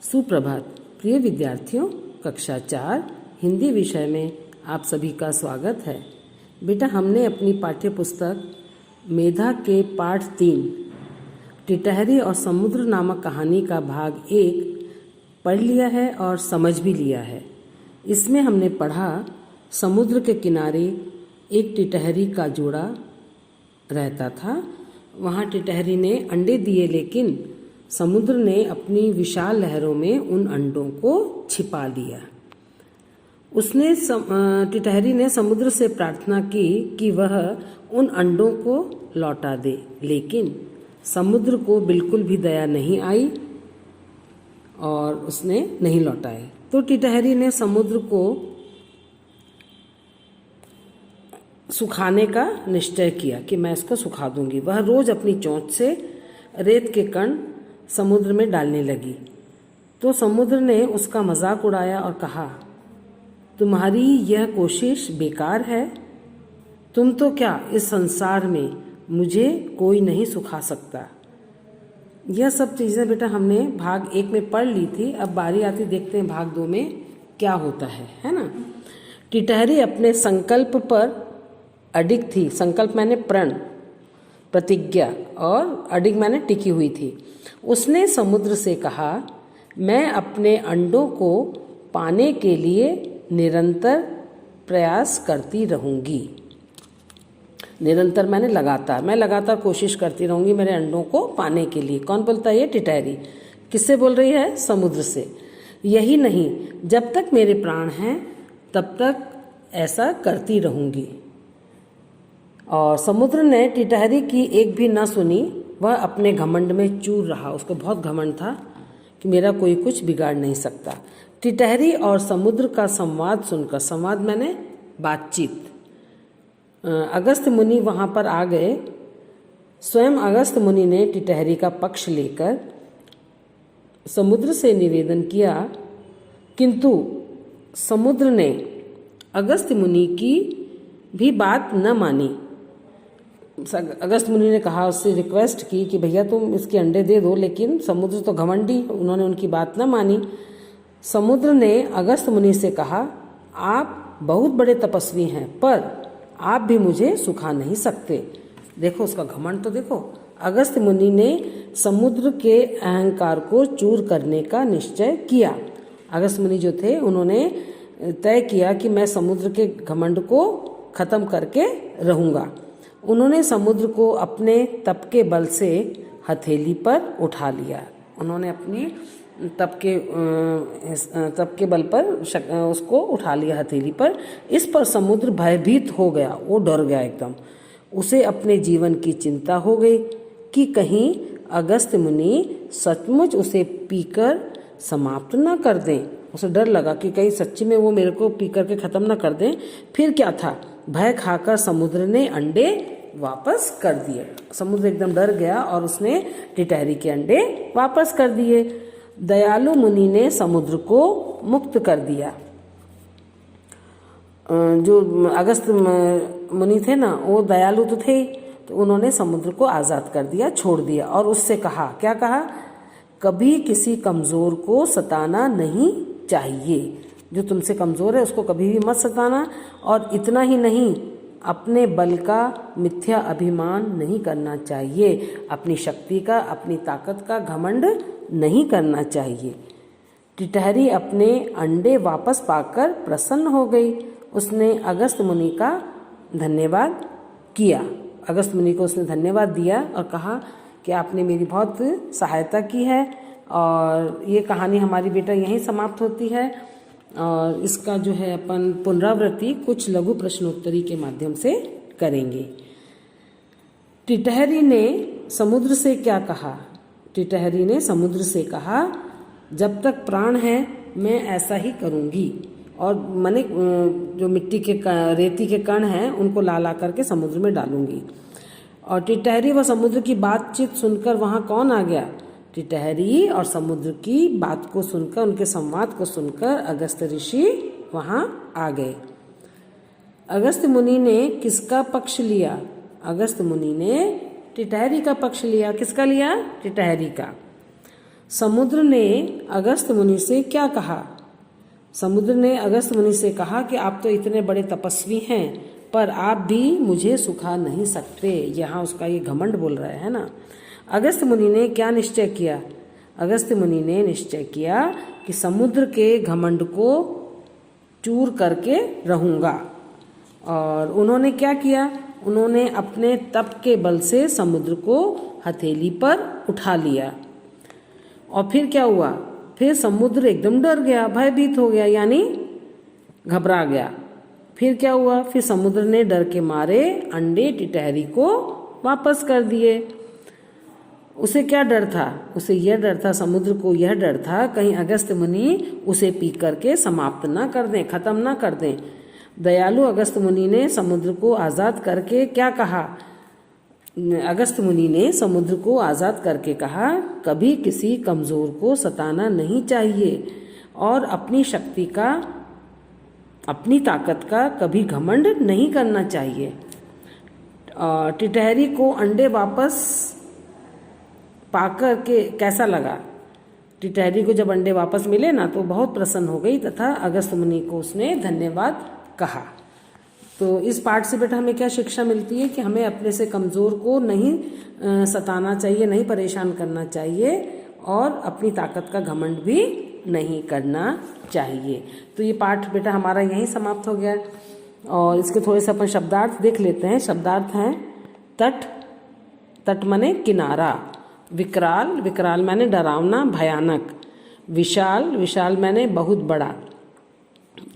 सुप्रभात प्रिय विद्यार्थियों, कक्षा 4 हिंदी विषय में आप सभी का स्वागत है। बेटा, हमने अपनी पाठ्य पुस्तक मेधा के पाठ 3 टिटहरी और समुद्र नामक कहानी का भाग 1 पढ़ लिया है और समझ भी लिया है। इसमें हमने पढ़ा, समुद्र के किनारे एक टिटहरी का जोड़ा रहता था। वहाँ टिटहरी ने अंडे दिए, लेकिन समुद्र ने अपनी विशाल लहरों में उन अंडों को छिपा लिया। टिटहरी ने समुद्र से प्रार्थना की कि वह उन अंडों को लौटा दे, लेकिन समुद्र को बिल्कुल भी दया नहीं आई और उसने नहीं लौटाए। तो टिटहरी ने समुद्र को सुखाने का निश्चय किया कि मैं इसको सुखा दूंगी। वह रोज अपनी चोंच से रेत के कण समुद्र में डालने लगी। तो समुद्र ने उसका मजाक उड़ाया और कहा, तुम्हारी यह कोशिश बेकार है। तुम तो क्या, इस संसार में मुझे कोई नहीं सुखा सकता। यह सब चीज़ें बेटा हमने भाग 1 में पढ़ ली थी। अब बारी आती, देखते हैं भाग 2 में क्या होता है ना। टिटहरी अपने संकल्प पर अडिग थी। संकल्प मैंने प्रण, प्रतिज्ञा, और अडिग मैंने टिकी हुई थी। उसने समुद्र से कहा, मैं अपने अंडों को पाने के लिए निरंतर प्रयास करती रहूंगी। निरंतर मैंने लगातार, मैं लगातार कोशिश करती रहूंगी मेरे अंडों को पाने के लिए। कौन बोलता है? ये टिटहरी। किससे बोल रही है? समुद्र से। यही नहीं, जब तक मेरे प्राण हैं तब तक ऐसा करती रहूंगी। और समुद्र ने टिटहरी की एक भी न सुनी। वह अपने घमंड में चूर रहा। उसको बहुत घमंड था कि मेरा कोई कुछ बिगाड़ नहीं सकता। टिटहरी और समुद्र का संवाद सुनकर, संवाद मैंने बातचीत, अगस्त मुनि वहाँ पर आ गए। स्वयं अगस्त मुनि ने टिटहरी का पक्ष लेकर समुद्र से निवेदन किया, किंतु समुद्र ने अगस्त मुनि की भी बात न मानी। अगस्त मुनि ने कहा, उससे रिक्वेस्ट की कि भैया तुम इसके अंडे दे दो, लेकिन समुद्र तो घमंडी, उन्होंने उनकी बात न मानी। समुद्र ने अगस्त मुनि से कहा, आप बहुत बड़े तपस्वी हैं, पर आप भी मुझे सुखा नहीं सकते। देखो उसका घमंड तो देखो। अगस्त मुनि ने समुद्र के अहंकार को चूर करने का निश्चय किया। अगस्त मुनि जो थे, उन्होंने तय किया कि मैं समुद्र के घमंड को खत्म करके रहूँगा। उन्होंने समुद्र को अपने तप के बल से हथेली पर उठा लिया। उन्होंने अपनी तप के बल पर उसको उठा लिया हथेली पर। इस पर समुद्र भयभीत हो गया, वो डर गया एकदम। उसे अपने जीवन की चिंता हो गई कि कहीं अगस्त मुनि सचमुच उसे पीकर समाप्त न कर दें। उसे डर लगा कि कहीं सच्ची में वो मेरे को पी करके खत्म न कर दें। फिर क्या था, भय खाकर समुद्र ने अंडे वापस कर दिए। समुद्र एकदम डर गया और उसने टिटहरी के अंडे वापस कर दिए। दयालु मुनि ने समुद्र को मुक्त कर दिया। जो अगस्त मुनि थे ना, वो दयालु तो थे, तो उन्होंने समुद्र को आज़ाद कर दिया, छोड़ दिया। और उससे कहा, क्या कहा? कभी किसी कमज़ोर को सताना नहीं चाहिए। जो तुमसे कमज़ोर है उसको कभी भी मत सताना। और इतना ही नहीं, अपने बल का मिथ्या अभिमान नहीं करना चाहिए। अपनी शक्ति का, अपनी ताकत का घमंड नहीं करना चाहिए। टिटहरी अपने अंडे वापस पाकर प्रसन्न हो गई। उसने अगस्त मुनि का धन्यवाद किया। अगस्त मुनि को उसने धन्यवाद दिया और कहा कि आपने मेरी बहुत सहायता की है। और ये कहानी हमारी बेटा यहीं समाप्त होती है। और इसका जो है अपन पुनरावृत्ति कुछ लघु प्रश्नोत्तरी के माध्यम से करेंगे। टिटहरी ने समुद्र से क्या कहा? टिटहरी ने समुद्र से कहा, जब तक प्राण है मैं ऐसा ही करूँगी। और मैंने जो मिट्टी के रेती के कण हैं उनको ला ला करके समुद्र में डालूंगी। और टिटहरी व समुद्र की बातचीत सुनकर वहाँ कौन आ गया? टिटहरी और समुद्र की बात को सुनकर, उनके संवाद को सुनकर अगस्त ऋषि वहाँ आ गए। अगस्त मुनि ने किसका पक्ष लिया? अगस्त मुनि ने टिटहरी का पक्ष लिया। किसका लिया? टिटहरी का। समुद्र ने अगस्त मुनि से क्या कहा? समुद्र ने अगस्त मुनि से कहा कि आप तो इतने बड़े तपस्वी हैं, पर आप भी मुझे सुखा नहीं सकते। यहाँ उसका ये घमंड बोल रहा है ना। अगस्त मुनि ने क्या निश्चय किया? अगस्त मुनि ने निश्चय किया कि समुद्र के घमंड को चूर करके रहूँगा। और उन्होंने क्या किया? उन्होंने अपने तप के बल से समुद्र को हथेली पर उठा लिया। और फिर क्या हुआ? फिर समुद्र एकदम डर गया, भयभीत हो गया, यानी घबरा गया। फिर क्या हुआ? फिर समुद्र ने डर के मारे अंडे टिटहरी को वापस कर दिए। उसे क्या डर था? उसे यह डर था, समुद्र को यह डर था कहीं अगस्त मुनि उसे पी करके समाप्त ना कर दें, खत्म ना कर दें। दयालु अगस्त मुनि ने समुद्र को आज़ाद करके क्या कहा? अगस्त मुनि ने समुद्र को आज़ाद करके कहा, कभी किसी कमज़ोर को सताना नहीं चाहिए और अपनी शक्ति का, अपनी ताकत का कभी घमंड नहीं करना चाहिए। टिटहरी को अंडे वापस पाकर के कैसा लगा? टिटहरी को जब अंडे वापस मिले ना तो बहुत प्रसन्न हो गई तथा अगस्त मुनि को उसने धन्यवाद कहा। तो इस पाठ से बेटा हमें क्या शिक्षा मिलती है कि हमें अपने से कमज़ोर को नहीं सताना चाहिए, नहीं परेशान करना चाहिए और अपनी ताकत का घमंड भी नहीं करना चाहिए। तो ये पाठ बेटा हमारा यहीं समाप्त हो गया और इसके थोड़े से अपन शब्दार्थ देख लेते हैं। शब्दार्थ हैं तट, तट माने किनारा। विकराल, विकराल माने डरावना, भयानक। विशाल, विशाल माने बहुत बड़ा।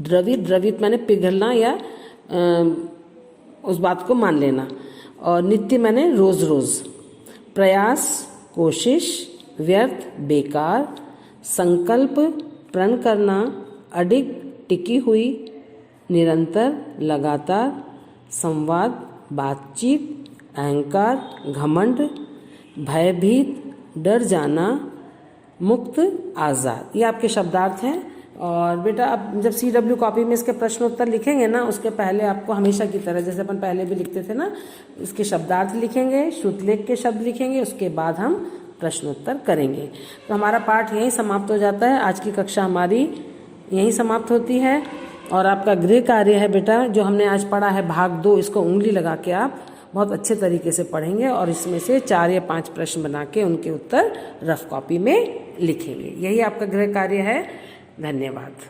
द्रवित, द्रवित माने पिघलना या उस बात को मान लेना। और नित्य माने रोज रोज। प्रयास, कोशिश। व्यर्थ, बेकार। संकल्प, प्रण करना। अडिग, टिकी हुई, निरंतर, लगातार। संवाद, बातचीत। अहंकार, घमंड। भयभीत, डर जाना। मुक्त, आज़ाद। ये आपके शब्दार्थ हैं। और बेटा अब जब CW कॉपी में इसके प्रश्न उत्तर लिखेंगे ना, उसके पहले आपको हमेशा की तरह जैसे अपन पहले भी लिखते थे ना, इसके शब्दार्थ लिखेंगे, श्रुतलेख के शब्द लिखेंगे, उसके बाद हम प्रश्नोत्तर करेंगे। तो हमारा पाठ यहीं समाप्त हो जाता है। आज की कक्षा हमारी यहीं समाप्त होती है। और आपका गृह कार्य है बेटा, जो हमने आज पढ़ा है भाग 2, इसको उंगली लगा के आप बहुत अच्छे तरीके से पढ़ेंगे और इसमें से 4 या 5 प्रश्न बना के उनके उत्तर रफ कॉपी में लिखेंगे। यही आपका गृह कार्य है। धन्यवाद।